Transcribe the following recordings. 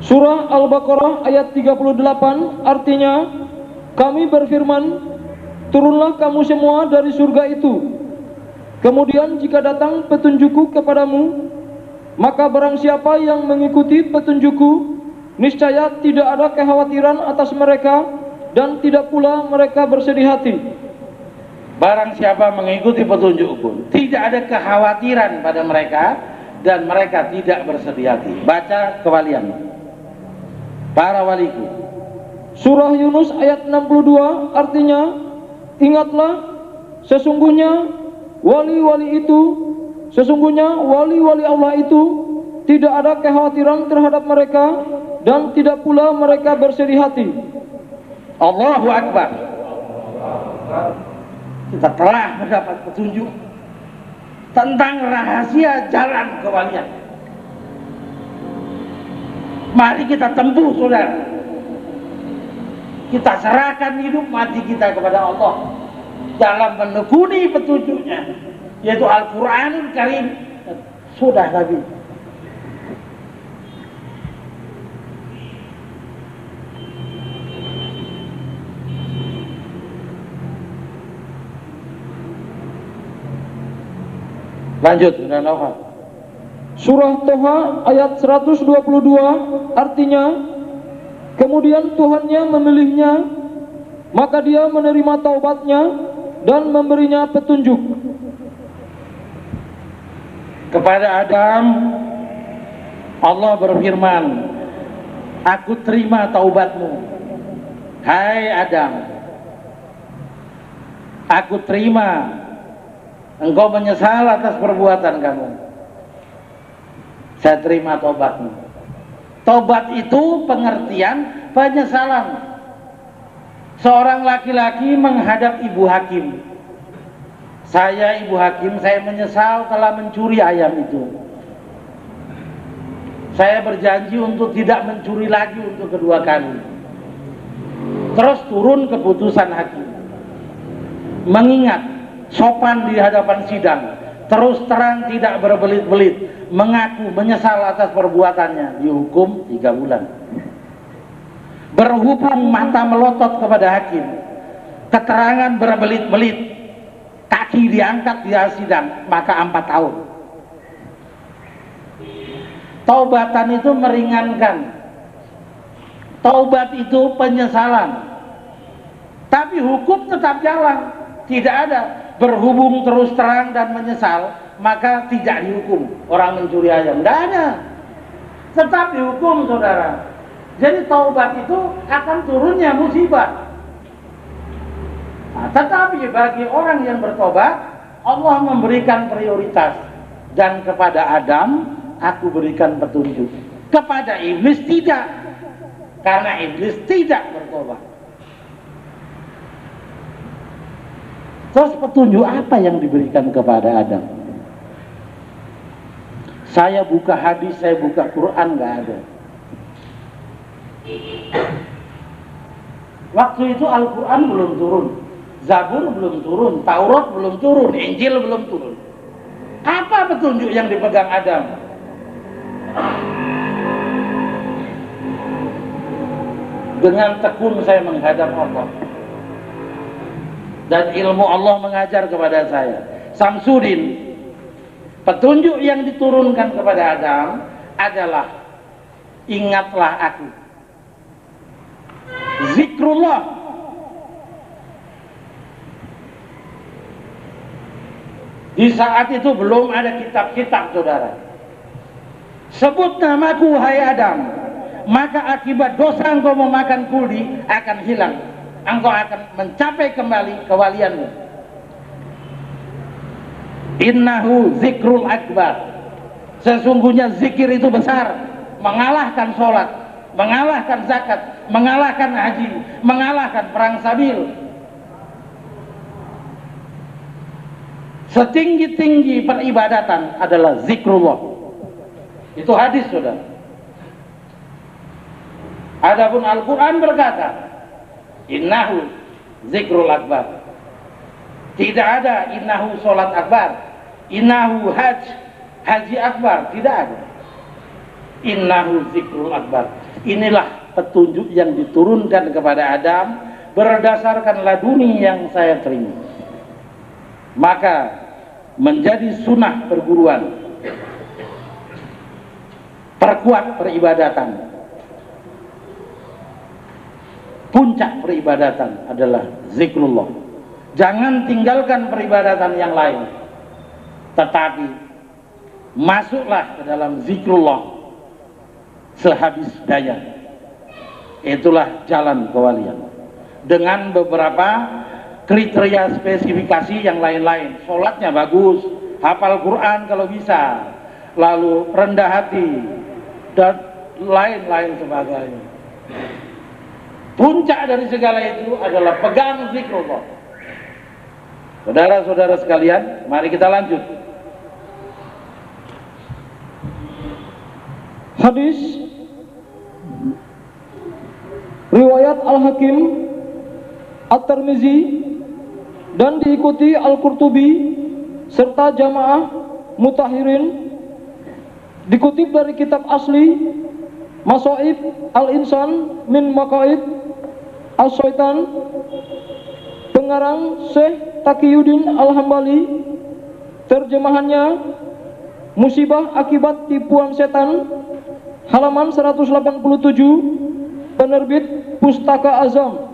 Surah Al-Baqarah ayat 38 artinya, kami berfirman, turunlah kamu semua dari surga itu. Kemudian jika datang petunjukku kepadamu, maka barang siapa yang mengikuti petunjukku, niscaya tidak ada kekhawatiran atas mereka dan tidak pula mereka bersedih hati. Barang siapa mengikuti petunjukku, tidak ada kekhawatiran pada mereka dan mereka tidak bersedih hati. Baca kewalian para waliku. Surah Yunus ayat 62 artinya, ingatlah sesungguhnya wali-wali Allah itu tidak ada kekhawatiran terhadap mereka dan tidak pula mereka bersedih hati. Allahu Akbar. Kita telah mendapat petunjuk tentang rahasia jalan kewalian. Mari kita tempuh, saudara. Kita serahkan hidup mati kita kepada Allah dalam menekuni petunjuknya, yaitu Al-Quranul Karim. Sudah Nabi. Lanjut, Sudah Nova. Surah Toha ayat 122 artinya, kemudian Tuhannya memilihnya, maka dia menerima taubatnya dan memberinya petunjuk. Kepada Adam, Allah berfirman, aku terima taubatmu. Hai Adam, aku terima engkau menyesal atas perbuatan kamu. Saya terima taubatmu. Taubat itu pengertian penyesalan. Seorang laki-laki menghadap ibu hakim. Saya ibu hakim, saya menyesal telah mencuri ayam itu. Saya berjanji untuk tidak mencuri lagi untuk kedua kali. Terus turun keputusan hakim. Mengingat sopan di hadapan sidang, terus terang tidak berbelit-belit, mengaku menyesal atas perbuatannya, dihukum 3 bulan. Berhubung mata melotot kepada hakim, keterangan berbelit-belit, kaki diangkat di sidang, maka 4 tahun. Taubatan itu meringankan, taubat itu penyesalan, tapi hukum tetap jalan. Tidak ada berhubung terus terang dan menyesal maka tidak dihukum orang mencuri ayam. Tidak ada, tetap dihukum, saudara. Jadi taubat itu akan turunnya musibah. Nah, tetapi bagi orang yang bertobat, Allah memberikan prioritas. Dan kepada Adam aku berikan petunjuk, kepada iblis tidak, karena iblis tidak bertobat. Terus petunjuk apa yang diberikan kepada Adam? Saya buka hadis, saya buka Quran, nggak ada. Waktu itu Al-Quran belum turun, Zabur belum turun, Taurat belum turun, Injil belum turun. Apa petunjuk yang dipegang Adam? Dengan tekun saya menghadap Allah, dan ilmu Allah mengajar kepada saya. Samsudin, petunjuk yang diturunkan kepada Adam adalah ingatlah aku. Zikrullah. Di saat itu belum ada kitab-kitab, saudara. Sebut namaku, hai Adam, maka akibat dosa engkau memakan kuldi akan hilang. Engkau akan mencapai kembali kewalianmu. Innahu zikrul akbar. Sesungguhnya zikir itu besar, mengalahkan sholat, mengalahkan zakat, mengalahkan haji, mengalahkan perang sabil. Setinggi-tinggi peribadatan adalah zikrullah. Itu hadis, saudara. Adapun Al-Quran berkata, innahu zikrul akbar. Tidak ada innahu sholat akbar, innahu haji akbar, tidak ada. Innahu zikrul akbar. Inilah petunjuk yang diturunkan kepada Adam berdasarkan laduni yang saya terima. Maka menjadi sunnah perguruan, perkuat peribadatan. Puncak peribadatan adalah zikrullah. Jangan tinggalkan peribadatan yang lain, tetapi masuklah ke dalam zikrullah sehabis daya. Itulah jalan kewalian dengan beberapa kriteria spesifikasi yang lain-lain. Sholatnya bagus, hafal Quran kalau bisa, lalu rendah hati dan lain-lain sebagainya. Puncak dari segala itu adalah pegang zikrullah. Saudara-saudara sekalian, mari kita lanjut. Hadis riwayat Al-Hakim, At-Tirmizi dan diikuti Al-Qurtubi serta jamaah mutahirin, dikutip dari kitab asli Masaib Al-Insan min Maqaid As-Syaitan, pengarang Syekh Taqiyuddin Al-Hambali, terjemahannya Musibah Akibat Tipuan Setan, halaman 187, penerbit Pustaka Azam.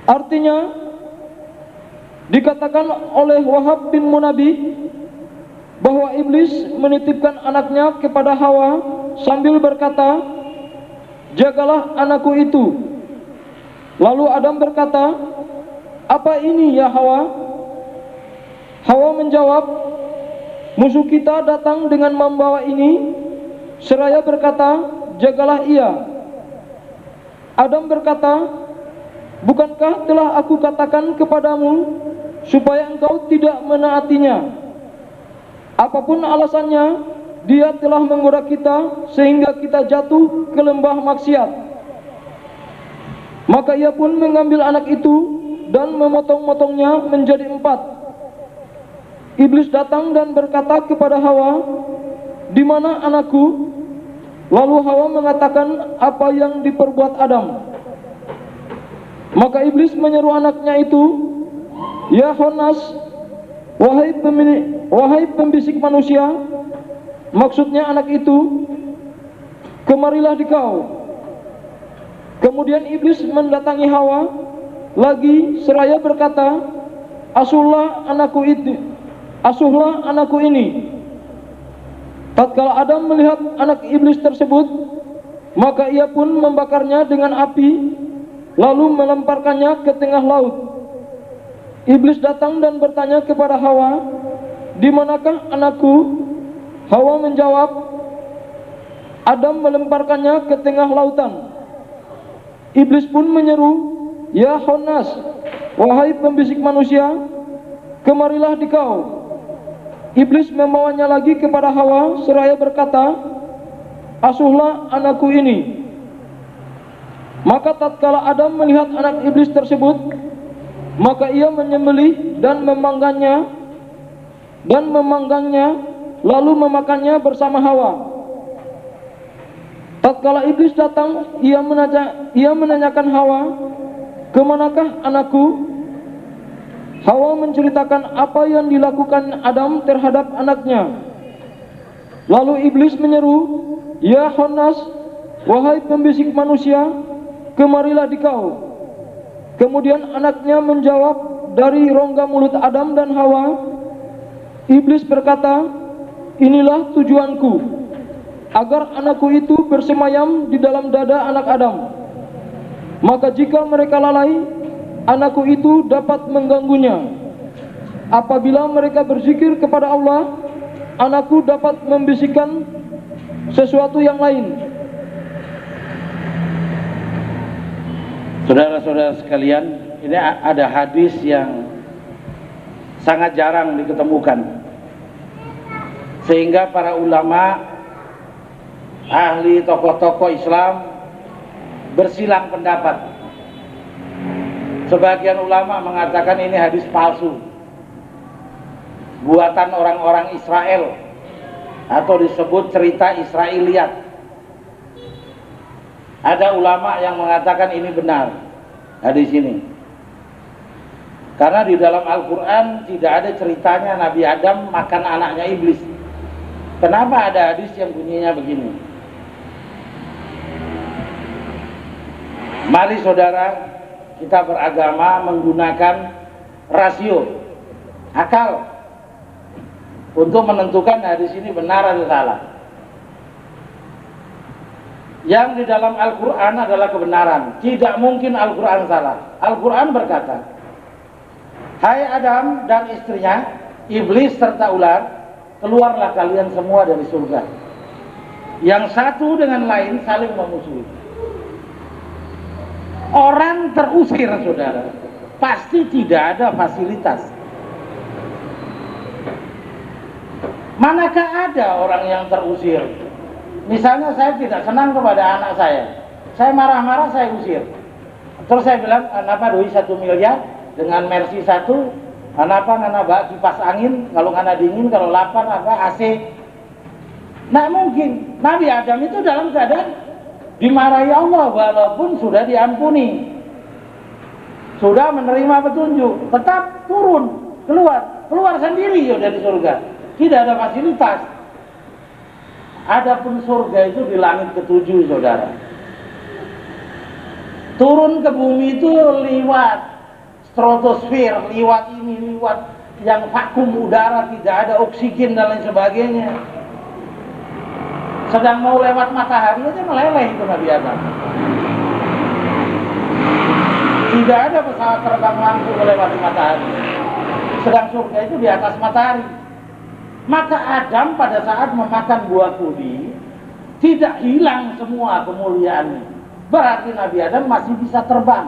Artinya, dikatakan oleh Wahab bin Munabbih bahwa iblis menitipkan anaknya kepada Hawa sambil berkata, "Jagalah anakku itu." Lalu Adam berkata, "Apa ini ya Hawa?" Hawa menjawab, "Musuh kita datang dengan membawa ini." Seraya berkata, "Jagalah ia." Adam berkata, "Bukankah telah aku katakan kepadamu supaya engkau tidak menaatinya? Apapun alasannya, dia telah menggoda kita sehingga kita jatuh ke lembah maksiat." Maka ia pun mengambil anak itu dan memotong-motongnya menjadi 4. Iblis datang dan berkata kepada Hawa, "Di mana anakku?" Lalu Hawa mengatakan apa yang diperbuat Adam. Maka iblis menyeru anaknya itu, "Ya Khonas, wahai pembisik manusia," maksudnya anak itu, "kemarilah dikau." Kemudian iblis mendatangi Hawa lagi seraya berkata, "Asuhlah anakku ini." Tatkala Adam melihat anak iblis tersebut, maka ia pun membakarnya dengan api, lalu melemparkannya ke tengah laut. Iblis datang dan bertanya kepada Hawa, "Di manakah anakku?" Hawa menjawab, "Adam melemparkannya ke tengah lautan." Iblis pun menyeru, "Ya Khonas, wahai pembisik manusia, kemarilah dikau." Iblis membawanya lagi kepada Hawa seraya berkata, "Asuhlah anakku ini." Maka tatkala Adam melihat anak iblis tersebut, maka ia menyembelih dan memanggangnya lalu memakannya bersama Hawa. Tatkala iblis datang, ia menanyakan Hawa, "Kemanakah anakku?" Hawa menceritakan apa yang dilakukan Adam terhadap anaknya. Lalu iblis menyeru, "Ya Khonas, wahai pembisik manusia, kemarilah dikau." Kemudian anaknya menjawab dari rongga mulut Adam dan Hawa. Iblis berkata, "Inilah tujuanku, agar anakku itu bersemayam di dalam dada anak Adam. Maka jika mereka lalai, anakku itu dapat mengganggunya. Apabila mereka berzikir kepada Allah, anakku dapat membisikkan sesuatu yang lain." Saudara-saudara sekalian, ini ada hadis yang sangat jarang diketemukan, sehingga para ulama, ahli tokoh-tokoh Islam bersilang pendapat. Sebagian ulama mengatakan ini hadis palsu, buatan orang-orang Israel atau disebut cerita Israiliyat. Ada ulama yang mengatakan ini benar hadis ini, karena di dalam Al-Quran tidak ada ceritanya Nabi Adam makan anaknya iblis. Kenapa ada hadis yang bunyinya begini? Mari saudara, kita beragama menggunakan rasio, akal, untuk menentukan hadis ini benar atau salah. Yang di dalam Al-Quran adalah kebenaran. Tidak mungkin Al-Quran salah. Al-Quran berkata, hai Adam dan istrinya, iblis serta ular, keluarlah kalian semua dari surga. Yang satu dengan lain saling memusuhi. Orang terusir, saudara, pasti tidak ada fasilitas. Manakah ada orang yang terusir? Misalnya saya tidak senang kepada anak saya marah-marah, saya usir. Terus saya bilang, kenapa doi 1 miliar dengan Mercy 1, kenapa ngana kipas angin, kalau ngana dingin, kalau lapar apa AC. Nah mungkin Nabi Adam itu dalam keadaan dimarahi Allah walaupun sudah diampuni, sudah menerima petunjuk, tetap turun, keluar sendiri ya dari surga. Tidak ada fasilitas. Adapun surga itu di langit ke-7, saudara. Turun ke bumi itu lewat stratosfer, lewat ini, lewat yang vakum udara, tidak ada oksigen dan lain sebagainya. Sedang mau lewat matahari aja meleleh itu Nabi Adam. Tidak ada pesawat terbang mampu melewati matahari. Sedang surga itu di atas matahari. Maka Adam pada saat memakan buah kudi tidak hilang semua kemuliaannya. Berarti Nabi Adam masih bisa terbang.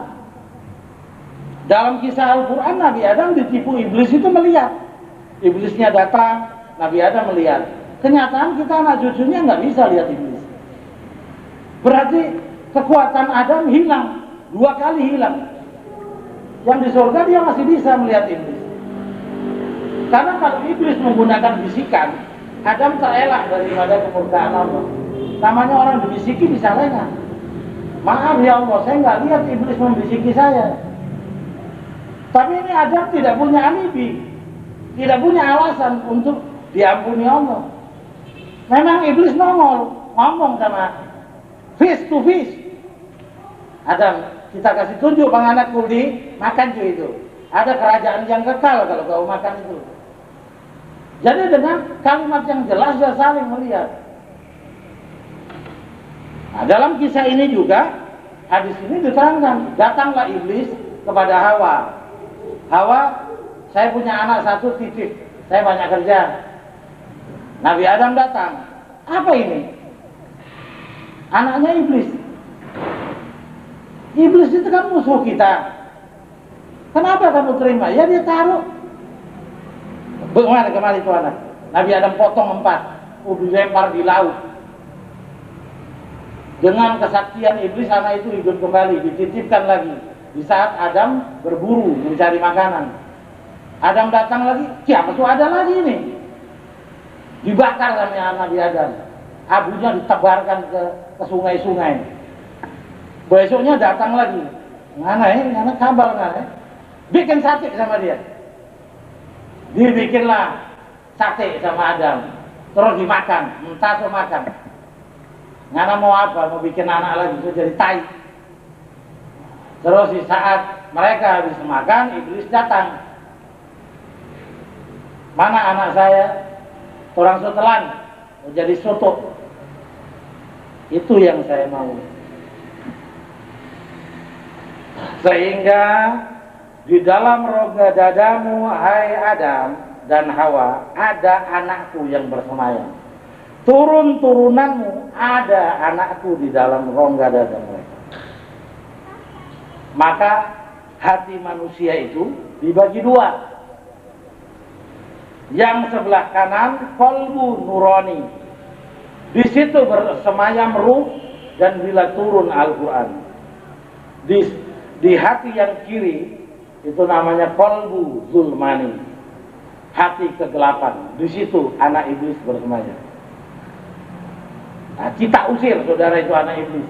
Dalam kisah Al-Quran, Nabi Adam ditipu iblis itu melihat. Iblisnya datang, Nabi Adam melihat. Kenyataan kita anak cucunya nggak bisa lihat iblis. Berarti kekuatan Adam hilang, 2 kali hilang. Yang di surga dia masih bisa melihat iblis. Karena kalau iblis menggunakan bisikan, Adam terelak daripada kemurkaan Allah. Namanya orang dibisiki bisa lengah. Maaf ya Allah, saya nggak lihat iblis membisiki saya. Tapi ini Adam tidak punya alibi, tidak punya alasan untuk diampuni Allah. Memang iblis nongol, ngomong sama face to face. Adam, kita kasih tunjuk bang anak kudi, makan cuy itu. Ada kerajaan yang kekal kalau kau makan itu. Jadi dengan kalimat yang jelas dia saling melihat. Nah, dalam kisah ini juga, hadis ini diterangkan, datanglah iblis kepada Hawa. Hawa, saya punya anak 1 titip, saya banyak kerja. Nabi Adam datang, apa ini? Anaknya iblis. Iblis itu kan musuh kita. Kenapa kamu terima? Ya dia taruh. Bagaimana kemana itu anak? Nabi Adam potong 4, dilempar di laut. Dengan kesaktian iblis, anak itu hidup kembali, dititipkan lagi. Di saat Adam berburu mencari makanan, Adam datang lagi, siapa tuh ada lagi nih? Dibakar sama Nabi Adam, abunya ditebarkan ke sungai-sungai. Besoknya datang lagi, ngana kabal bikin sate sama dia. Dibikinlah sate sama Adam, terus dimakan, entah tuh makan. Ngana mau apa? Mau bikin anak lagi, itu jadi tai. Terus di saat mereka habis makan, iblis datang. Mana anak saya? Orang sotelan, mau jadi soto. Itu yang saya mau. Sehingga di dalam rongga dadamu, hai Adam dan Hawa, ada anakku yang bersemayam. Turun-turunanmu, ada anakku di dalam rongga dada mereka. Maka hati manusia itu dibagi 2. Yang sebelah kanan qalbu nurani. Di situ bersemayam ruh dan bila turun Al-Quran. Di hati yang kiri itu namanya qalbu zulmani. Hati kegelapan. Di situ anak iblis bersemayam. Nah, kita usir saudara itu anak iblis.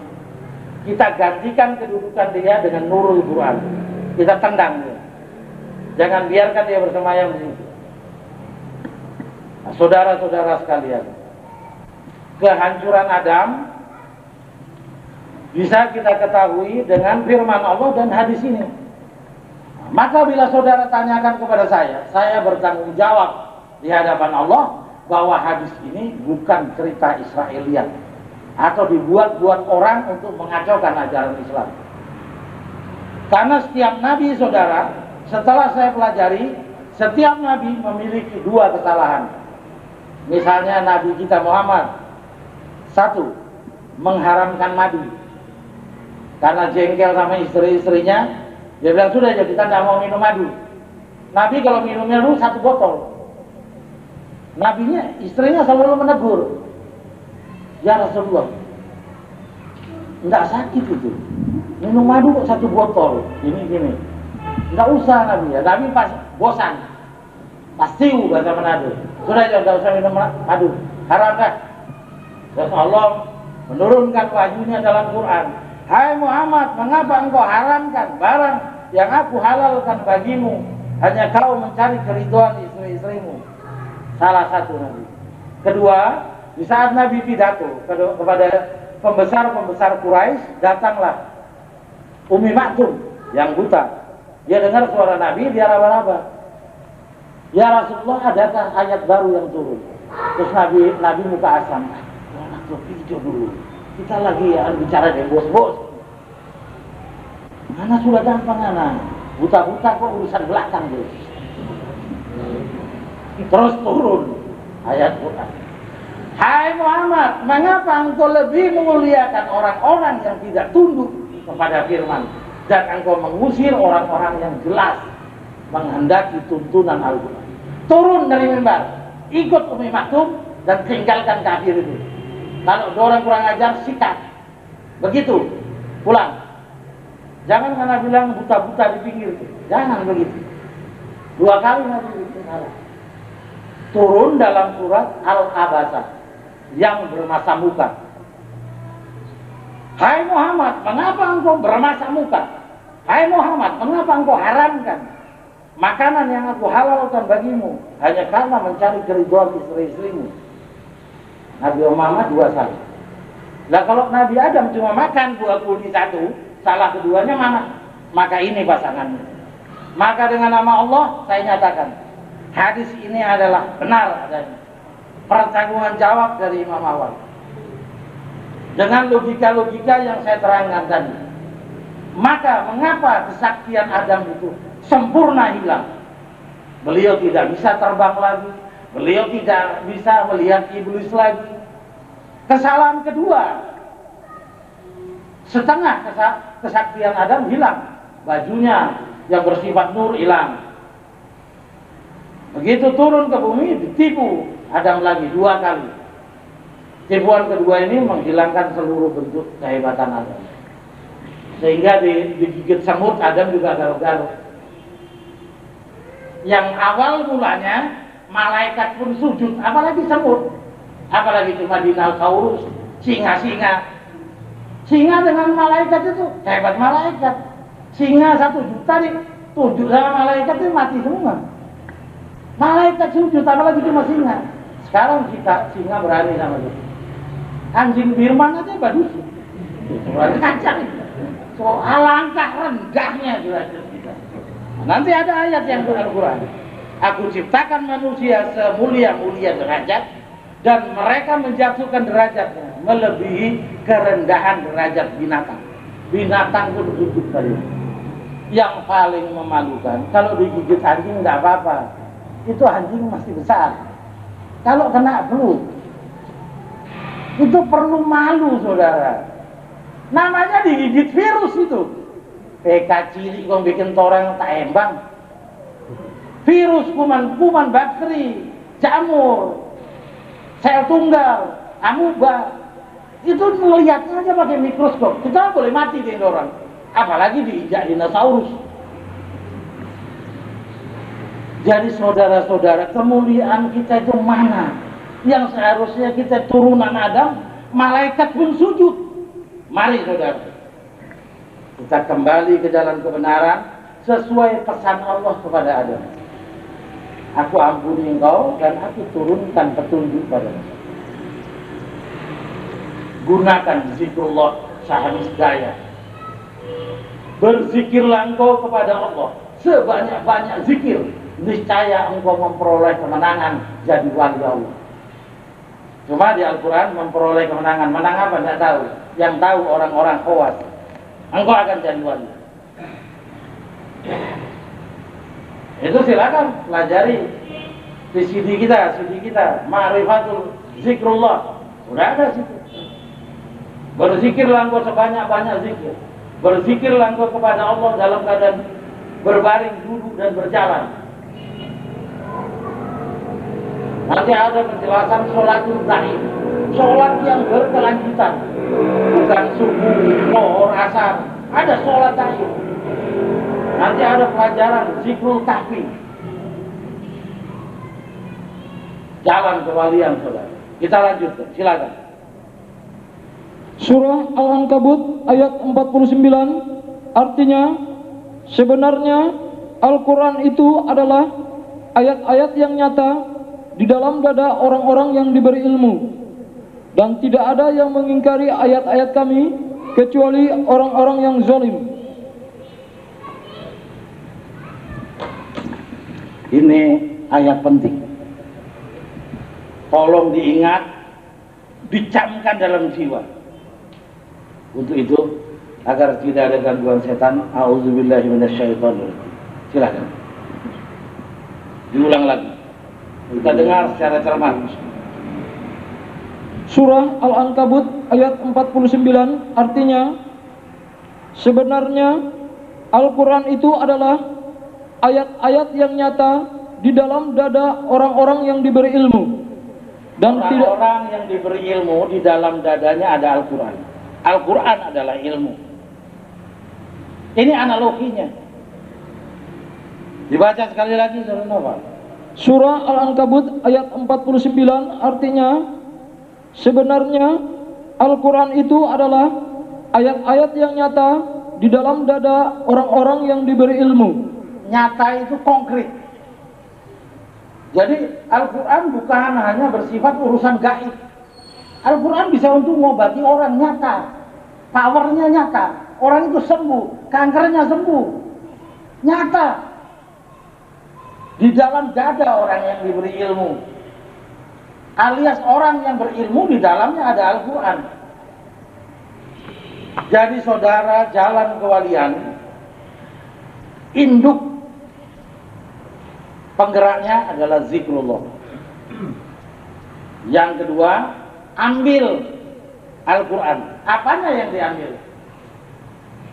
Kita gantikan kedudukan dia dengan nurul Quran. Kita tendang dia. Jangan biarkan dia bersemayam di situ. Nah, saudara-saudara sekalian, kehancuran Adam bisa kita ketahui dengan firman Allah dan hadis ini. Nah, maka bila saudara tanyakan kepada saya bertanggung jawab di hadapan Allah bahwa hadis ini bukan cerita Israeliat atau dibuat-buat orang untuk mengacaukan ajaran Islam. Karena setiap nabi, saudara, setelah saya pelajari, setiap nabi memiliki dua kesalahan. Misalnya Nabi kita Muhammad, satu, mengharamkan madu. Karena jengkel sama istri-istrinya, dia bilang sudah ya kita tidak mau minum madu. Nabi kalau minumnya dulu satu botol. Nabinya, istrinya selalu menegur, ya Rasulullah, tidak sakit itu, minum madu kok satu botol, gini, tidak usah Nabi ya. Nabi pas bosan, pasti bahasa Manado, sudah ya tidak usah minum madu, haramkan. Dan Allah menurunkan wahyunya dalam Quran, hai Muhammad, mengapa engkau haramkan barang yang aku halalkan bagimu, hanya kau mencari keridhaan istri-istrimu. Salah satu Nabi. Kedua, di saat Nabi pidato kepada pembesar-pembesar Quraisy, datanglah Ummi Maktum yang buta. Dia dengar suara Nabi, dia raba-raba. Ya Rasulullah, adakah ayat baru yang turun? Terus Nabi muka asam. Anak tidur dulu. Kita lagi bicara dengan bos-bos. Anak sudah gampang anak. Buta-buta kok urusan belakang tuh. Terus turun ayat Quran. Hai Muhammad, mengapa engkau lebih memuliakan orang-orang yang tidak tunduk kepada firman, dan engkau mengusir orang-orang yang jelas menghendaki tuntunan Al-Quran? Turun dari mimbar, ikut Ummi Maktum dan tinggalkan kafir itu. Kalau orang kurang ajar, sikat. Begitu, pulang. Jangan karena bilang buta-buta di pinggir itu. Jangan begitu. Dua kali Nabi salah. Turun dalam surat Al-Abasa yang bermasa muka. Hai Muhammad, mengapa engkau bermasa muka? Hai Muhammad, mengapa engkau haramkan makanan yang aku halalkan bagimu hanya karena mencari keridhaan istri-istrimu? Nabi Muhammad dua salah. Nah kalau Nabi Adam cuma makan buah kuldi satu, salah keduanya mana? Maka ini pasangannya. Maka dengan nama Allah saya nyatakan, hadis ini adalah benar adanya. Pertanggungan jawab dari Imam Awal. Dengan logika-logika yang saya terangkan tadi. Maka mengapa kesaktian Adam itu sempurna hilang? Beliau tidak bisa terbang lagi. Beliau tidak bisa melihat iblis lagi. Kesalahan kedua, setengah kesaktian Adam hilang. Bajunya yang bersifat nur hilang. Begitu turun ke bumi, ditipu Adam lagi dua kali. Tipuan kedua ini menghilangkan seluruh bentuk kehebatan Adam. Sehingga digigit semut Adam juga garuk-garuk. Yang awal mulanya malaikat pun sujud, apalagi semut. Apalagi cuma dinosaurus, singa-singa. Singa dengan malaikat itu hebat malaikat. Singa 1 juta ditunjuk sama malaikat itu mati semua. Malaikat sujud, apalagi cuma singa. Sekarang kita singa berani sama dia. Anjing Birman aja badus. Kurang kacang. So alangkah rendahnya derajat kita. Nanti ada ayat yang Al-Quran. Aku ciptakan manusia semulia-mulia derajat, dan mereka menjatuhkan derajatnya melebihi kerendahan derajat binatang. Binatang itu duduk tadi. Yang paling memalukan, kalau digigit anjing tidak apa-apa. Itu anjing masih besar. Kalau kena flu, itu perlu malu saudara. Namanya digigit virus itu. PK ciri kok bikin orang tak embang. Virus, kuman bakteri, jamur, sel tunggal, amuba. Itu melihatnya aja pakai mikroskop. Kita boleh mati di orang. Apalagi diinjak dinosaurus. Jadi saudara-saudara, kemuliaan kita itu mana? Yang seharusnya kita turunan Adam, malaikat pun sujud. Mari saudara, kita kembali ke jalan kebenaran sesuai pesan Allah kepada Adam. Aku ampuni engkau dan aku turunkan petunjuk padamu. Gunakan zikrullah sehabis daya. Berzikirlah engkau kepada Allah sebanyak-banyak zikir. Niscaya engkau memperoleh kemenangan jadi wali Allah. Cuma di Al-Quran memperoleh kemenangan. Menang apa? Tidak tahu. Yang tahu orang-orang khawas. Engkau akan jadi wali. Itu silakan pelajari di CD kita, Ma'rifatul Zikrullah. Sudah ada situ. Berzikirlah engkau sebanyak-banyak zikir. Berzikirlah engkau kepada Allah dalam keadaan berbaring, duduk dan berjalan. Nanti ada penjelasan sholatul tahiyy, sholat yang berkelanjutan, bukan subuh, zuhur, asar. Ada sholat tahiyy. Nanti ada pelajaran zikrul tahfi, jalan kewalian saudara. Kita lanjutkan, silakan. Surah Al-Ankabut ayat 49, artinya sebenarnya Al-Quran itu adalah ayat-ayat yang nyata di dalam dada orang-orang yang diberi ilmu, dan tidak ada yang mengingkari ayat-ayat kami kecuali orang-orang yang zalim. Ini ayat penting. Tolong diingat, dicamkan dalam jiwa. Untuk itu, agar tidak ada gangguan setan, a'udzubillahi minasyaitonir. Silakan. Diulang lagi. Kita dengar secara cermat. Surah Al-Ankabut ayat 49, artinya sebenarnya Al-Quran itu adalah ayat-ayat yang nyata di dalam dada orang-orang yang diberi ilmu, dan orang-orang yang diberi ilmu di dalam dadanya ada Al-Quran. Al-Quran adalah ilmu. Ini analoginya. Dibaca sekali lagi, saudara Nova. Surah Al-Ankabut ayat 49, artinya sebenarnya Al-Quran itu adalah ayat-ayat yang nyata di dalam dada orang-orang yang diberi ilmu. Nyata itu konkret. Jadi Al-Quran bukan hanya bersifat urusan gaib. Al-Quran bisa untuk mengobati orang, nyata. Powernya nyata. Orang itu sembuh, kankernya sembuh. Nyata. Di dalam dada orang yang diberi ilmu. Alias orang yang berilmu di dalamnya ada Al-Quran. Jadi saudara, jalan kewalian, induk penggeraknya adalah zikrullah. Yang kedua, ambil Al-Quran. Apanya yang diambil?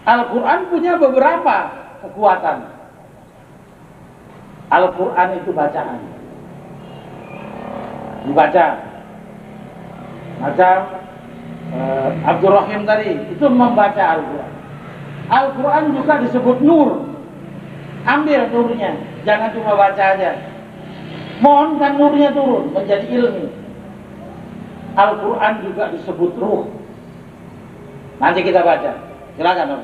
Al-Quran punya beberapa kekuatan. Al-Quran itu bacaan. Dibaca. Macam Abdul Rahim tadi, itu membaca Al-Quran. Al-Quran juga disebut nur. Ambil nurnya, jangan cuma baca aja. Mohonkan nurnya turun menjadi ilmu. Al-Quran juga disebut ruh. Nanti kita baca. Silakan, Om.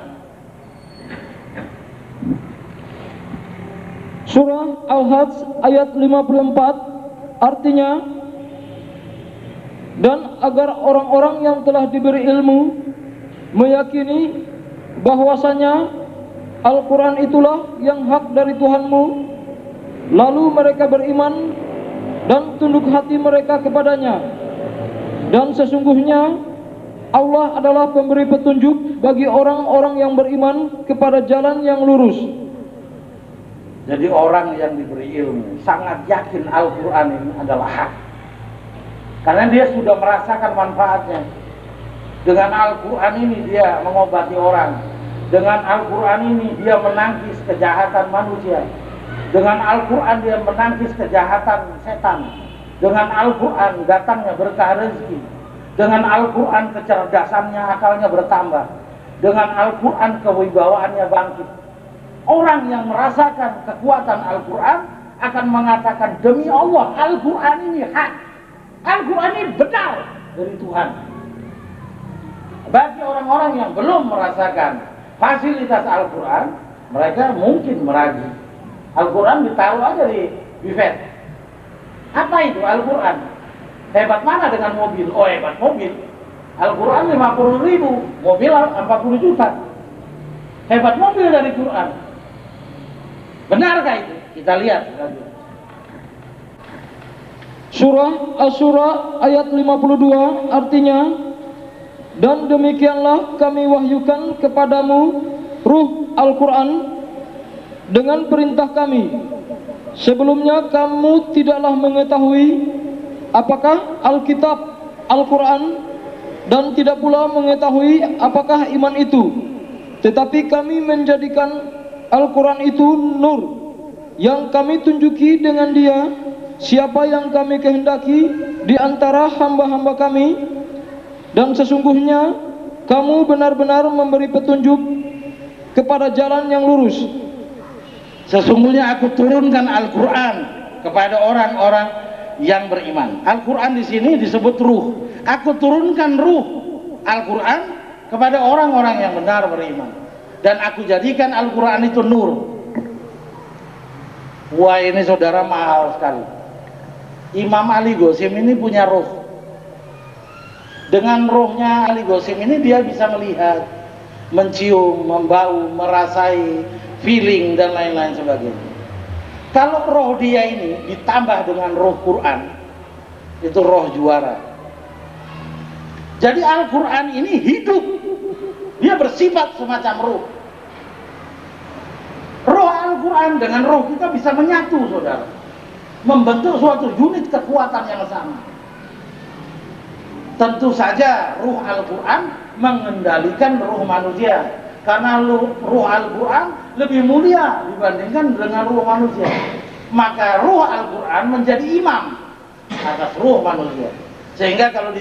Surah Al-Hajj ayat 54, artinya dan agar orang-orang yang telah diberi ilmu meyakini bahwasanya Al-Quran itulah yang hak dari Tuhanmu, lalu mereka beriman dan tunduk hati mereka kepadanya, dan sesungguhnya Allah adalah pemberi petunjuk bagi orang-orang yang beriman kepada jalan yang lurus. Jadi orang yang diberi ilmu sangat yakin Al-Quran ini adalah hak, karena dia sudah merasakan manfaatnya. Dengan Al-Quran ini dia mengobati orang. Dengan Al-Quran ini dia menangkis kejahatan manusia. Dengan Al-Quran dia menangkis kejahatan setan. Dengan Al-Quran datangnya berkah rezeki. Dengan Al-Quran kecerdasannya, akalnya bertambah. Dengan Al-Quran kewibawaannya bangkit. Orang yang merasakan kekuatan Al-Quran akan mengatakan, demi Allah, Al-Quran ini hak. Al-Quran ini benar dari Tuhan. Bagi orang-orang yang belum merasakan fasilitas Al-Quran, mereka mungkin meragu. Al-Quran ditaruh aja di buffet. Apa itu Al-Quran? Hebat mana dengan mobil? Oh, hebat mobil. Al-Quran 50.000, mobil 40 juta. Hebat mobil dari Quran. Benarkah itu? Kita lihat. Surah Asy-Syura ayat 52 artinya, dan demikianlah kami wahyukan kepadamu ruh Al-Quran dengan perintah kami. Sebelumnya kamu tidaklah mengetahui apakah Alkitab Al-Quran, dan tidak pula mengetahui apakah iman itu. Tetapi kami menjadikan Al-Quran itu nur yang kami tunjuki dengan dia siapa yang kami kehendaki di antara hamba-hamba kami, dan sesungguhnya kamu benar-benar memberi petunjuk kepada jalan yang lurus. Sesungguhnya aku turunkan Al-Quran kepada orang-orang yang beriman. Al-Quran di sini disebut ruh. Aku turunkan ruh Al-Quran kepada orang-orang yang benar beriman, dan aku jadikan Al-Quran itu nur. Wah, ini saudara mahal sekali. Imam Ali Gosim ini punya ruh. Dengan ruhnya Ali Gosim ini dia bisa melihat, mencium, membau, merasai, feeling dan lain-lain sebagainya. Kalau roh dia ini ditambah dengan roh Quran, itu roh juara. Jadi Al-Quran ini hidup, dia bersifat semacam roh. Roh Al-Quran dengan roh kita bisa menyatu, saudara, membentuk suatu unit kekuatan yang sama. Tentu saja ruh Al-Quran mengendalikan ruh manusia, karena ruh Al-Quran lebih mulia dibandingkan dengan ruh manusia. Maka ruh Al-Quran menjadi imam atas ruh manusia. Sehingga kalau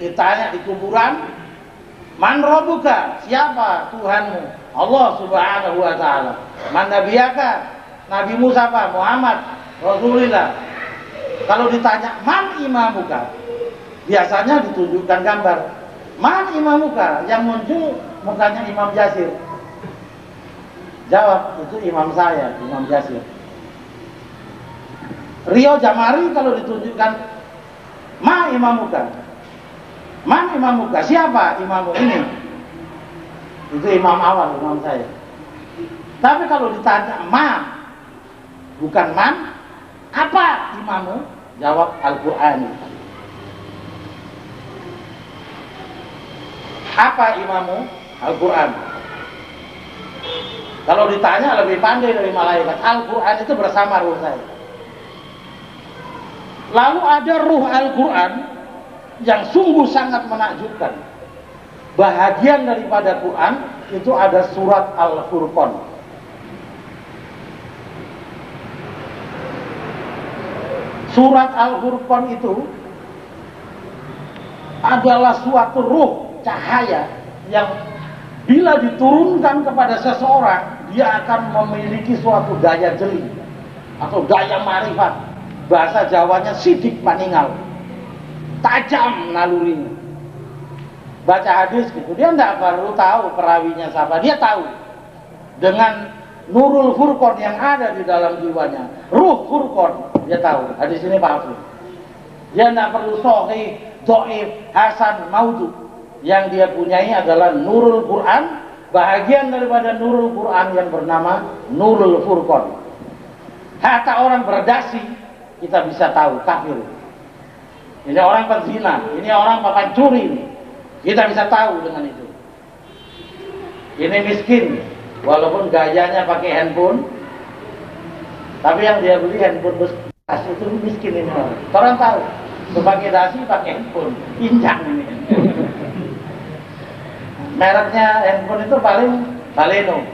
ditanya di kuburan, man rabbuka, siapa Tuhanmu? Allah Subhanahu wa taala. Man nabiyaka, Nabi Musa apa? Muhammad Rasulullah. Kalau ditanya man imamuka, biasanya ditunjukkan gambar. Man imamuka, yang muncul mukanya Imam Yasir. Jawab, itu imam saya, Imam Yasir. Rio Jamari kalau ditunjukkan ma imamuka, man imamuka, siapa imamu ini? Itu imam awal, imam saya. Tapi kalau ditanya ma, bukan man, apa imamu? Jawab Al-Quran. Apa imamu? Al-Quran. Kalau ditanya lebih pandai dari malaikat. Al-Quran itu bersama ruh saya. Lalu ada ruh Al-Quran yang sungguh sangat menakjubkan. Bahagian daripada Quran itu ada surat Al-Furqan. Surat Al-Furqan itu adalah suatu ruh cahaya yang bila diturunkan kepada seseorang, dia akan memiliki suatu daya jeli atau daya marifat. Bahasa Jawanya sidik paningal, tajam nalurinya. Baca hadis gitu, dia tidak perlu tahu perawinya siapa, dia tahu dengan Nurul Furqan yang ada di dalam jiwanya, ruh Furqan, dia tahu hadis ini palsu. Dia tidak perlu sahih, dhaif, hasan, maudhu. Yang dia punyai adalah Nurul Quran, bahagian daripada Nurul Quran yang bernama Nurul Furqan. Hatta orang berdasi kita bisa tahu kafir. Ini orang penzina, ini orang papan curi, kita bisa tahu dengan itu. Ini miskin, walaupun gayanya pakai handphone, tapi yang dia beli handphone bekas itu miskin ini orang. Orang tahu, sebagai dasi pakai handphone, pincang ini. Mereknya handphone itu paling Baleno,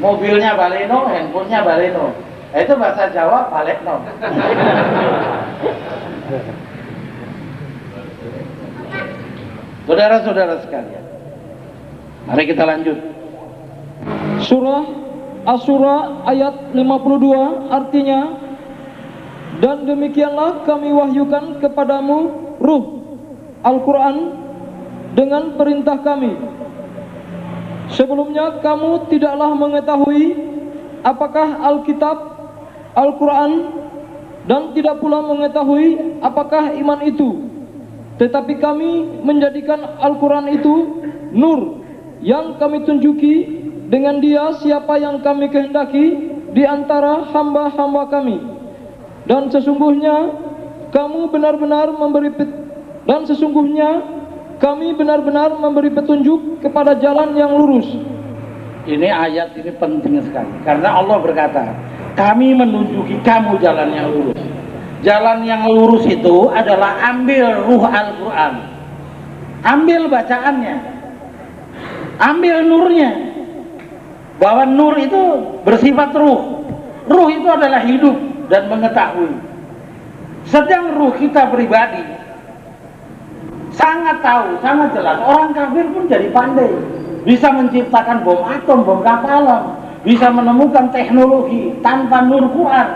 mobilnya Baleno, handphonenya Baleno. Itu bahasa Jawa Balekno. Saudara-saudara sekalian, mari kita lanjut. Surah Asy-Syura ayat 52 artinya, dan demikianlah kami wahyukan kepadamu ruh Al-Quran dengan perintah kami. Sebelumnya kamu tidaklah mengetahui apakah Alkitab, Al-Quran, dan tidak pula mengetahui apakah iman itu. Tetapi kami menjadikan Al-Quran itu nur yang kami tunjuki dengan dia siapa yang kami kehendaki di antara hamba-hamba kami. Dan sesungguhnya kami benar-benar memberi petunjuk kepada jalan yang lurus. Ini ayat ini penting sekali karena Allah berkata, kami menunjuki kamu jalan yang lurus. Jalan yang lurus itu adalah ambil ruh Al-Quran, ambil bacaannya, ambil nurnya. Bahwa nur itu bersifat ruh. Ruh itu adalah hidup dan mengetahui. Sedang ruh kita pribadi sangat tahu, sangat jelas. Orang kafir pun jadi pandai, bisa menciptakan bom atom, bom kapal alam, bisa menemukan teknologi tanpa nur Quran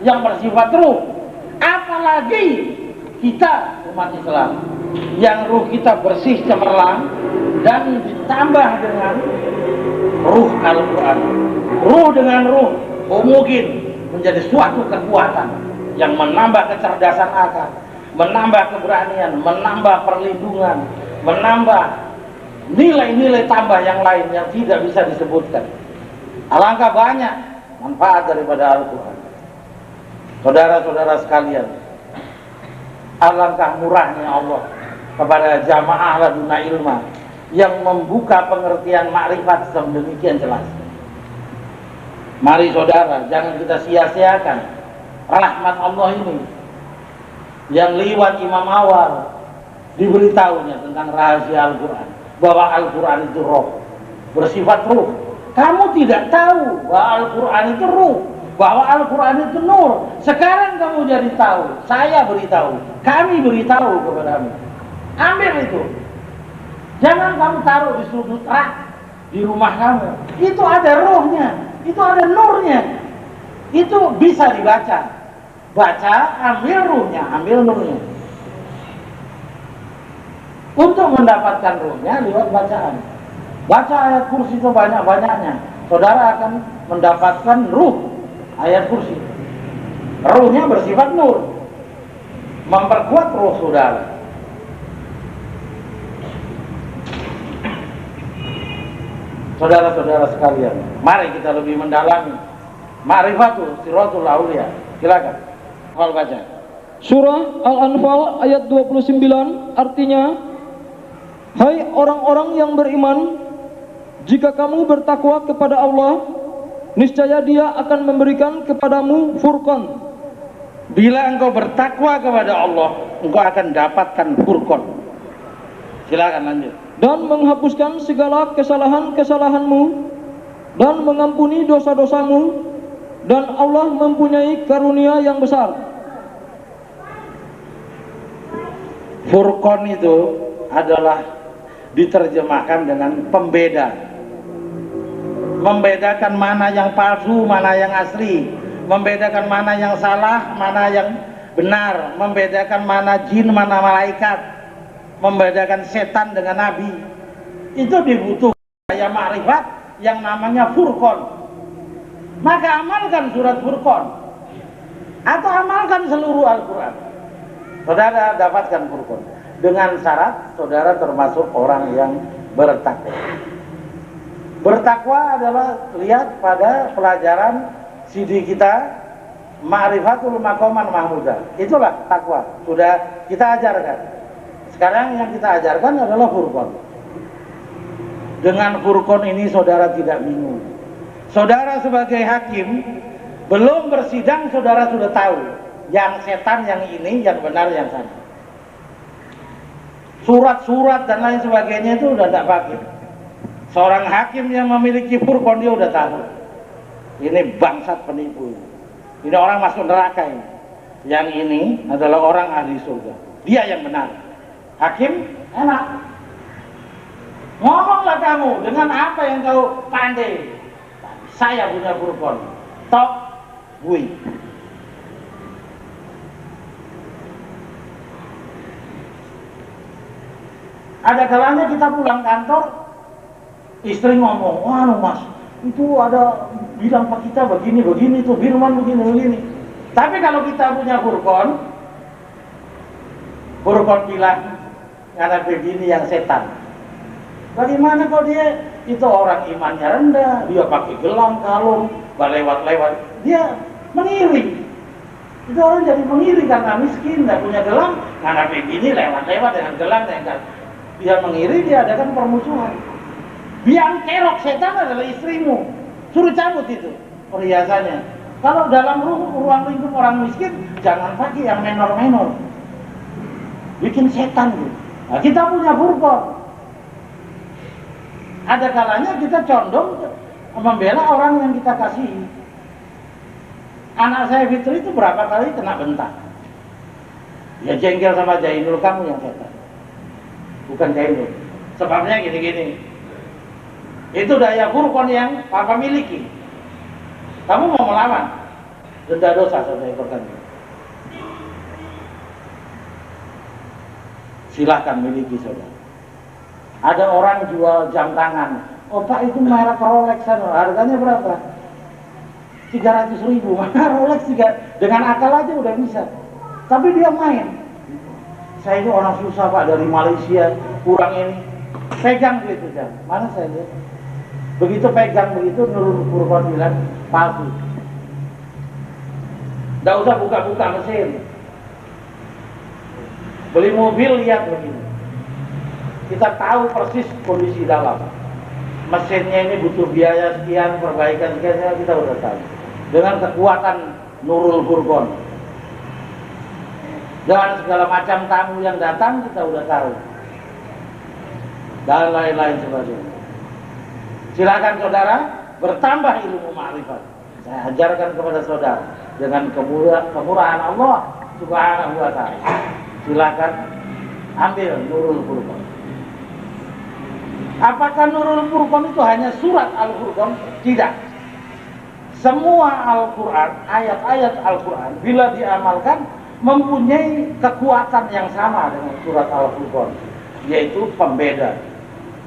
yang bersifat ruh. Apalagi kita umat Islam yang ruh kita bersih cemerlang dan ditambah dengan ruh Al-Quran. Ruh dengan ruh mungkin menjadi suatu kekuatan yang menambah kecerdasan akal, menambah keberanian, menambah perlindungan, menambah nilai-nilai tambah yang lain yang tidak bisa disebutkan. Alangkah banyak manfaat daripada Al-Quran. Saudara-saudara sekalian, alangkah murahnya Allah kepada jamaah laduna ilma yang membuka pengertian makrifat sedemikian jelas. Mari saudara, jangan kita sia-siakan rahmat Allah ini yang lewat imam awal diberitahunya tentang rahasia Al-Quran, bahwa Al-Quran itu roh, bersifat ruh. Kamu tidak tahu bahwa Al-Quran itu ruh, bahwa Al-Quran itu nur. Sekarang kamu jadi tahu, saya beritahu, kami beritahu kepadamu. Ambil itu. Jangan kamu taruh di sudut rak di rumah kamu. Itu ada rohnya, itu ada nurnya. Itu bisa dibaca. Baca, ambil ruhnya, ambil nurnya. Untuk mendapatkan ruhnya lewat bacaan. Baca ayat kursi itu banyak-banyaknya. Saudara akan mendapatkan ruh ayat kursi. Ruhnya bersifat nur, memperkuat ruh saudara. Saudara-saudara sekalian, mari kita lebih mendalami ma'rifatul siratul auliya. Silakan. Hal baca. Surah Al-Anfal ayat 29 artinya, hai orang-orang yang beriman, jika kamu bertakwa kepada Allah, niscaya Dia akan memberikan kepadamu furqan. Bila engkau bertakwa kepada Allah, engkau akan dapatkan furqan. Silakan lanjut. Dan menghapuskan segala kesalahan-kesalahanmu dan mengampuni dosa-dosamu, dan Allah mempunyai karunia yang besar. Furqan itu adalah diterjemahkan dengan pembeda, membedakan mana yang palsu, mana yang asli, membedakan mana yang salah, mana yang benar, membedakan mana jin, mana malaikat, membedakan setan dengan nabi. Itu dibutuhkan daya makrifat yang namanya Furqan. Maka amalkan surat Furqan atau amalkan seluruh Al-Quran. Saudara dapatkan Furqan dengan syarat saudara termasuk orang yang bertakwa. Bertakwa adalah lihat pada pelajaran CD kita Ma'rifatul Maqaman Mahmudah. Itulah takwa. Sudah kita ajarkan. Sekarang yang kita ajarkan adalah Furqan. Dengan Furqan ini saudara tidak bingung. Saudara sebagai hakim belum bersidang, saudara sudah tahu yang setan, yang ini, yang benar, yang salah. Surat-surat dan lain sebagainya itu udah tidak pakai. Seorang hakim yang memiliki Furqan dia udah tahu. Ini bangsat penipu. Ini orang masuk neraka ini. Yang ini adalah orang ahli surga. Dia yang benar. Hakim enak. Ngomonglah kamu dengan apa yang kau pandai. Saya punya Furqan. Tok, bui. Ada kalanya kita pulang kantor, istri ngomong, wah mas, itu ada bilang pak kita begini tuh, firman begini. Tapi kalau kita punya Furqan bilang karena begini yang setan. Bagaimana kalau dia itu orang imannya rendah, dia pakai gelang kalung, lewat-lewat, dia mengiri. Itu orang jadi mengiri karena miskin, tidak punya gelang, karena begini lewat-lewat dengan gelang, dia mengiri, dia adakan permusuhan. Biang kerok setan adalah istrimu, suruh cabut itu perhiasannya. Kalau dalam ruang lingkup orang miskin, jangan pakai yang menor-menor, bikin setan tuh. Nah, kita punya Furqan. Ada kalanya kita condong membela orang yang kita kasihi. Anak saya Fitri itu berapa kali kena bentak. Ya jengkel sama Jainul, kamu yang setan, bukan Jainul. Sebabnya gini-gini. Itu daya Furqan yang papa miliki. Kamu mau melawan, denda dosa sudah ekorkan. Silahkan miliki saudara. Ada orang jual jam tangan. Oh pak, itu merek Rolex, harganya berapa? 300.000. Mana Rolex dengan akal aja udah bisa. Tapi dia main. Saya itu orang susah pak, dari Malaysia, kurang ini. Pegang gitu jam. Mana saya lihat? Begitu pegang begitu, Nurul Furqan bilang palsu. Nggak usah buka-buka mesin. Beli mobil lihat begini. Kita tahu persis kondisi dalam. Mesinnya ini butuh biaya sekian, perbaikan sekian, kita udah tahu. Dengan kekuatan Nurul Furqan, dengan segala macam tamu yang datang, kita udah tahu. Dan lain-lain sebagainya. Silakan saudara bertambah ilmu ma'rifat. Saya ajarkan kepada saudara dengan kemurahan Allah Subhanahu wa ta'ala. Silakan ambil Nurul Furqan. Apakah Nurul Furqan itu hanya surat Al-Furqan? Tidak. Semua Al-Quran, ayat-ayat Al-Quran, bila diamalkan, mempunyai kekuatan yang sama dengan surat Al-Furqan, yaitu pembeda.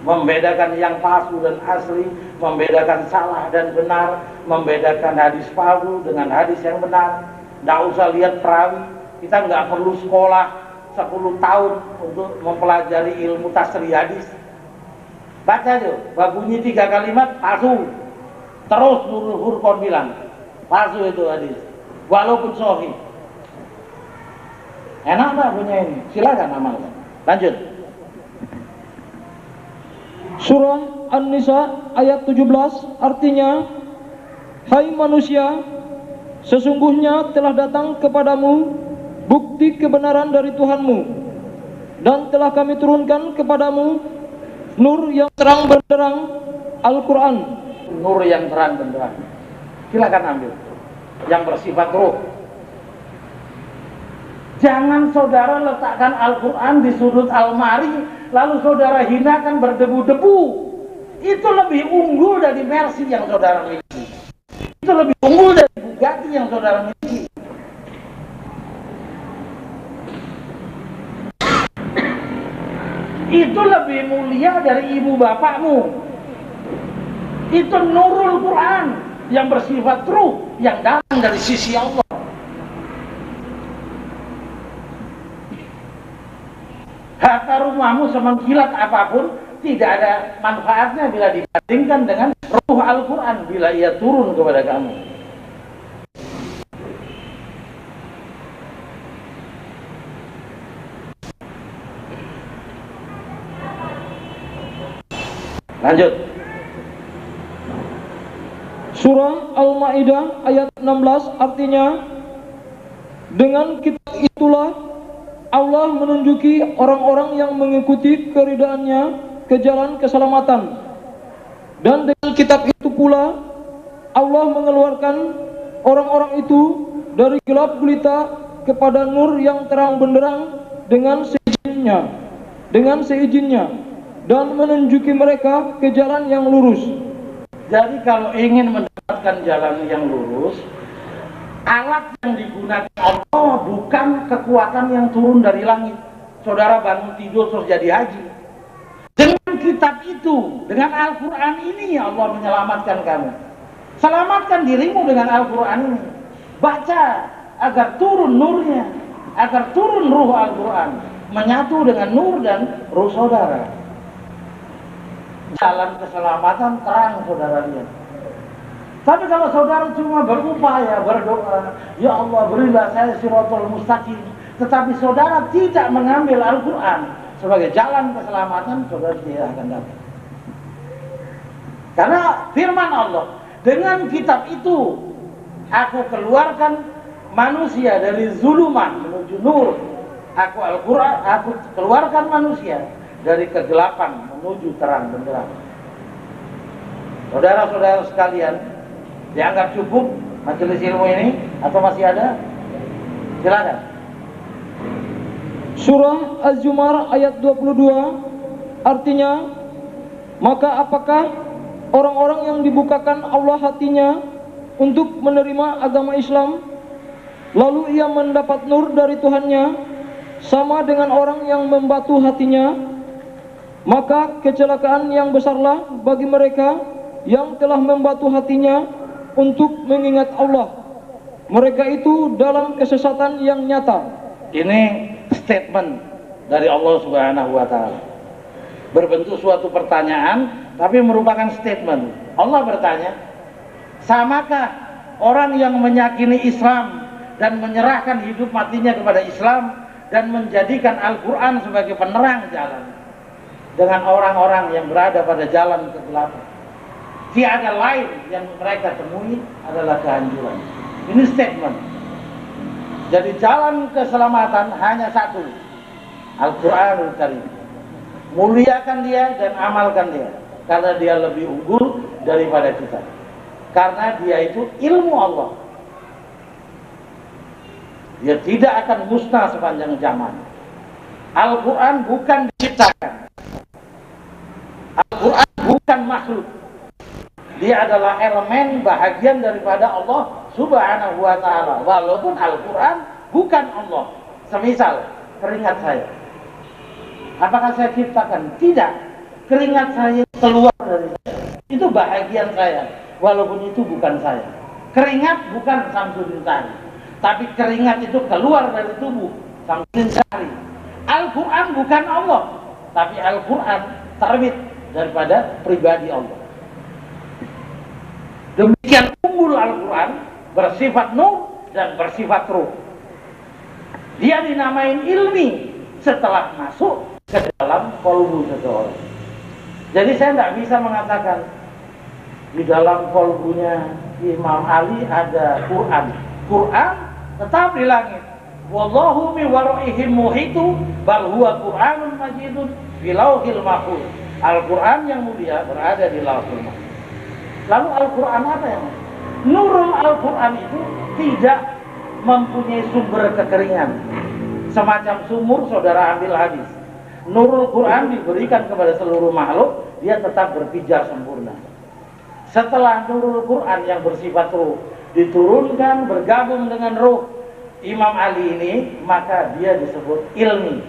Membedakan yang palsu dan asli, membedakan salah dan benar, membedakan hadis palsu dengan hadis yang benar. Tidak usah lihat perawi, kita nggak perlu sekolah 10 tahun untuk mempelajari ilmu tasrih hadis. Baca aja, bunyi 3 kalimat palsu. Terus Nurul Furqan bilang palsu itu hadis, walaupun sahih. Enak tak punya ini? Silakan amalkan. Lanjut. Surah An-Nisa ayat 17 artinya, hai manusia, sesungguhnya telah datang kepadamu bukti kebenaran dari Tuhanmu, dan telah kami turunkan kepadamu nur yang terang benderang, Al-Quran. Nur yang terang benderang. Silakan ambil. Yang bersifat ruh. Jangan saudara letakkan Al-Quran di sudut almari, lalu saudara hinakan berdebu-debu. Itu lebih unggul dari Mercy yang saudara miliki. Itu lebih unggul dari Bugatti yang saudara miliki. Itu lebih mulia dari ibu bapakmu. Itu Nurul Quran yang bersifat ruh, yang datang dari sisi Allah. Harta rumahmu semengkilat apapun tidak ada manfaatnya bila dibandingkan dengan ruh Al-Quran bila ia turun kepada kamu. Lanjut. Surah Al-Ma'idah ayat 16 artinya, dengan kitab itulah Allah menunjuki orang-orang yang mengikuti keridaannya ke jalan keselamatan. Dan dengan kitab itu pula Allah mengeluarkan orang-orang itu dari gelap gulita kepada nur yang terang benderang dengan seizinnya, dan menunjuki mereka ke jalan yang lurus. Jadi kalau ingin mendapatkan jalan yang lurus, alat yang digunakan Allah bukan kekuatan yang turun dari langit. Saudara bangun tidur terus jadi haji. Dengan kitab itu, dengan Al-Quran ini Allah menyelamatkan kamu. Selamatkan dirimu dengan Al-Quran ini. Baca agar turun nurnya, agar turun ruh Al-Quran, menyatu dengan nur dan ruh saudara. Jalan keselamatan terang saudara lihat. Tapi kalau saudara cuma berupaya, berdoa, ya Allah berilah saya siratal mustaqim, tetapi saudara tidak mengambil Al-Quran sebagai jalan keselamatan, saudara tidak akan dapat. Karena firman Allah, dengan kitab itu aku keluarkan manusia dari zuluman menuju nur. Aku Al-Quran, aku keluarkan manusia dari kegelapan menuju terang benderang. Saudara-saudara sekalian, dianggap cukup majelis ilmu ini atau masih ada? Silakan. Surah Az-Zumar ayat 22 artinya, maka apakah orang-orang yang dibukakan Allah hatinya untuk menerima agama Islam, lalu ia mendapat nur dari Tuhannya, sama dengan orang yang membatu hatinya? Maka kecelakaan yang besarlah bagi mereka yang telah membatu hatinya untuk mengingat Allah. Mereka itu dalam kesesatan yang nyata. Ini statement dari Allah Subhanahu wa Ta'ala, berbentuk suatu pertanyaan tapi merupakan statement. Allah bertanya, samakah orang yang meyakini Islam dan menyerahkan hidup matinya kepada Islam dan menjadikan Al-Quran sebagai penerang jalan, dengan orang-orang yang berada pada jalan kegelapan? Tiada lain yang mereka temui adalah kehancuran. Ini statement. Jadi jalan keselamatan hanya satu, Al-Quranul Karim. Muliakan dia dan amalkan dia, karena dia lebih unggul daripada kita. Karena dia itu ilmu Allah. Dia tidak akan musnah sepanjang zaman. Al-Quran bukan diciptakan. Al-Quran bukan makhluk. Dia adalah elemen bahagian daripada Allah Subhanahu wa Ta'ala. Walaupun Al-Quran bukan Allah. Semisal keringat saya, apakah saya ciptakan? Tidak. Keringat saya keluar dari saya, itu bahagian saya, walaupun itu bukan saya. Keringat bukan Samsudin Syahri, tapi keringat itu keluar dari tubuh Samsudin Syahri. Al-Quran bukan Allah, tapi Al-Quran terbit daripada pribadi Allah. Demikian unggul Al-Quran, bersifat nur dan bersifat ruh. Dia dinamain ilmi setelah masuk ke dalam kolbu seseorang. Jadi saya tidak bisa mengatakan di dalam kolbunya Imam Ali ada Quran. Quran tetap di langit. Wallahu min waraihim muhitu bal huwa Qur'anun majidun fi lauhil mahfuz. Al-Quran yang mulia berada di lauhul mahfuz. Lalu Al-Quran apa yang? Nurul Al-Quran itu tidak mempunyai sumber kekeringan. Semacam sumur saudara ambil habis. Nurul Quran diberikan kepada seluruh makhluk, dia tetap berpijar sempurna. Setelah Nurul Quran yang bersifat ruh diturunkan bergabung dengan ruh Imam Ali ini, maka dia disebut ilmi.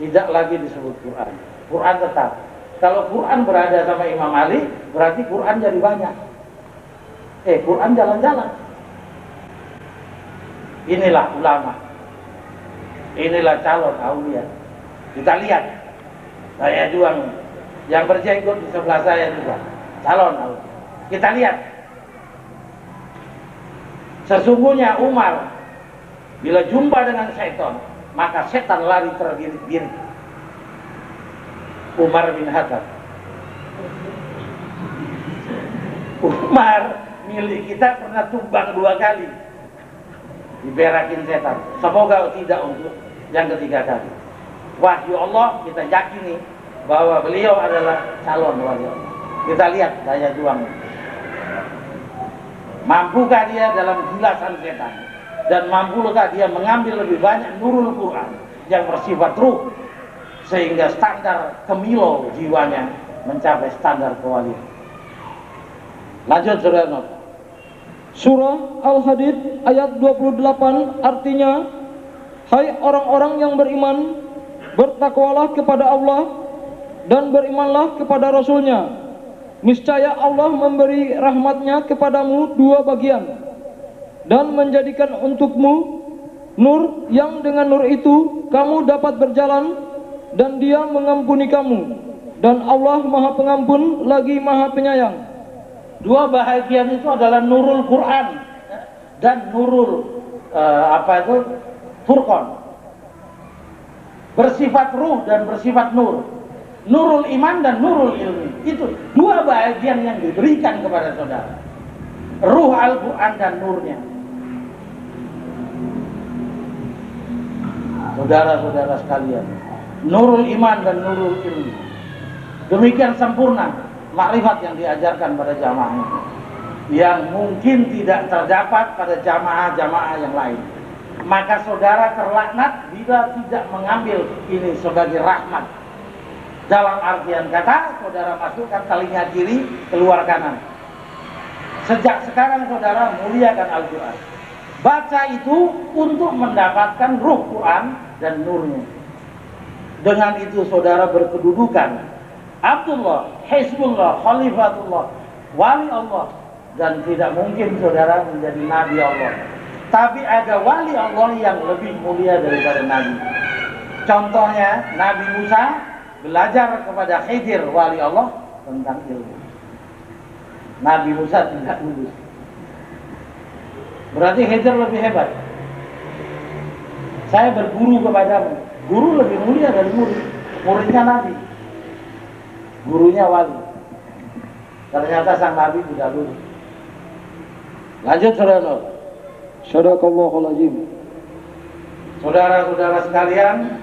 Tidak lagi disebut Quran. Quran tetap. Kalau Quran berada sama Imam Ali, berarti Quran jadi banyak. Quran jalan-jalan. Inilah ulama. Inilah calon aulia. Kita lihat. Saya juang. Yang berjenggot di sebelah saya juga. Calon aulia. Kita lihat. Sesungguhnya Umar, bila jumpa dengan setan, maka setan lari terbirit-birit. Umar bin Khattab. Umar milik kita pernah tumbang 2 kali, diberakin setan. Semoga tidak untuk yang ketiga kali. Wahyu Allah, kita yakini bahwa beliau adalah calon wali Allah. Kita lihat daya juangnya. Mampukah dia dalam gilasan setan, dan mampukah dia mengambil lebih banyak nurul Quran yang bersifat ruh, sehingga standar kemilau jiwanya mencapai standar kewalian. Lanjut saudara. Surah Al-Hadid ayat 28 artinya, hai orang-orang yang beriman, bertakwalah kepada Allah dan berimanlah kepada Rasulnya. Niscaya Allah memberi rahmatnya kepadamu dua bagian, dan menjadikan untukmu nur yang dengan nur itu kamu dapat berjalan, dan Dia mengampuni kamu, dan Allah Maha Pengampun lagi Maha Penyayang. Dua bahagian itu adalah nurul Quran dan nurul Furqan. Bersifat ruh dan bersifat nur. Nurul iman dan nurul ilmi. Itu dua bahagian yang diberikan kepada saudara. Ruh Al-Quran dan nurnya. Saudara-saudara sekalian, nurul iman dan nurul ilmi. Demikian sempurna makrifat yang diajarkan pada jamaah ini, yang mungkin tidak terdapat pada jamaah-jamaah yang lain. Maka saudara terlaknat bila tidak mengambil ini sebagai rahmat. Dalam artian kata, saudara masukkan telinga kiri, keluar kanan. Sejak sekarang saudara muliakan Al-Quran. Baca itu untuk mendapatkan ruh Quran dan nurnya. Dengan itu saudara berkedudukan Abdullah, Hizbullah, Khalifatullah, wali Allah. Dan tidak mungkin saudara menjadi Nabi Allah. Tapi ada wali Allah yang lebih mulia daripada Nabi. Contohnya Nabi Musa belajar kepada Khidir, wali Allah, tentang ilmu. Nabi Musa tidak lulus. Berarti Khidir lebih hebat. Saya berguru kepadamu. Guru lebih mulia dari murid. Muridnya Nabi, gurunya wali. Ternyata sang Nabi tidak lulus. Lanjut saudara. Sadaqallahul azim. Saudara-saudara sekalian,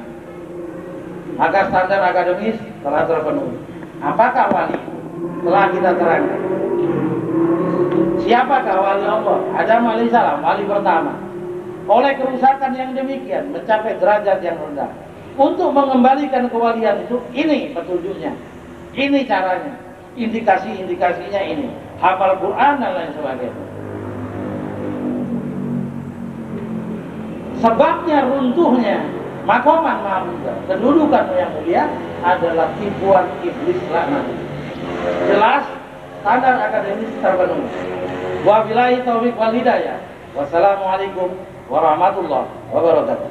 maka standar akademis telah terpenuhi. Apakah wali? Telah kita terangkan. Siapakah wali Allah? Adam alaihissalam, wali pertama. Oleh kerusakan yang demikian, mencapai derajat yang rendah. Untuk mengembalikan kewalian itu, ini petunjuknya. Ini caranya. Indikasi-indikasinya ini. Hafal Quran dan lain sebagainya. Sebabnya runtuhnya maqaman mahmudah, kedudukan yang mulia adalah tipuan iblis laknat. Jelas standar akademis terpenuhi. Wabillahi taufiq wal hidayah. Wassalamualaikum warahmatullahi wabarakatuh.